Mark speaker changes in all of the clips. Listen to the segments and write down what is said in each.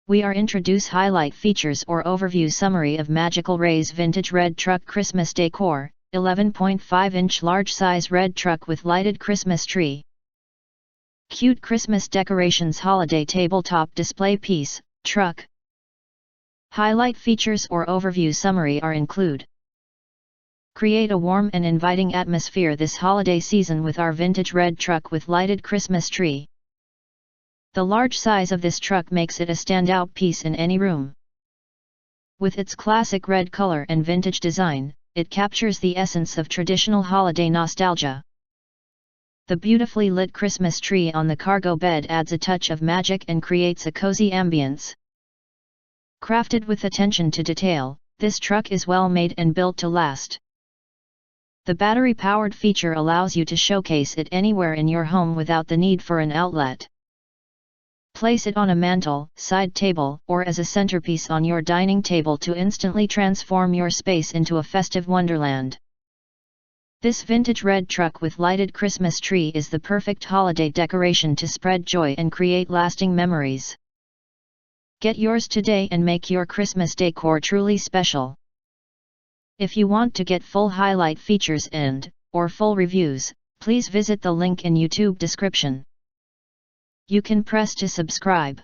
Speaker 1: We are introduce highlight features or overview summary of Magicalrays Vintage Red Truck Christmas Decor, 11.5-inch large size red truck with lighted Christmas tree. Cute Christmas decorations holiday tabletop display piece, truck. Highlight features or overview summary are include. Create a warm and inviting atmosphere this holiday season with our vintage red truck with lighted Christmas tree. The large size of this truck makes it a standout piece in any room. With its classic red color and vintage design, it captures the essence of traditional holiday nostalgia. The beautifully lit Christmas tree on the cargo bed adds a touch of magic and creates a cozy ambience. Crafted with attention to detail, this truck is well made and built to last. The battery-powered feature allows you to showcase it anywhere in your home without the need for an outlet. Place it on a mantle, side table, or as a centerpiece on your dining table to instantly transform your space into a festive wonderland. This vintage red truck with lighted Christmas tree is the perfect holiday decoration to spread joy and create lasting memories. Get yours today and make your Christmas decor truly special. If you want to get full highlight features or full reviews, please visit the link in YouTube description. You can press to subscribe.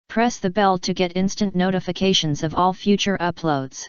Speaker 1: Press the bell to get instant notifications of all future uploads.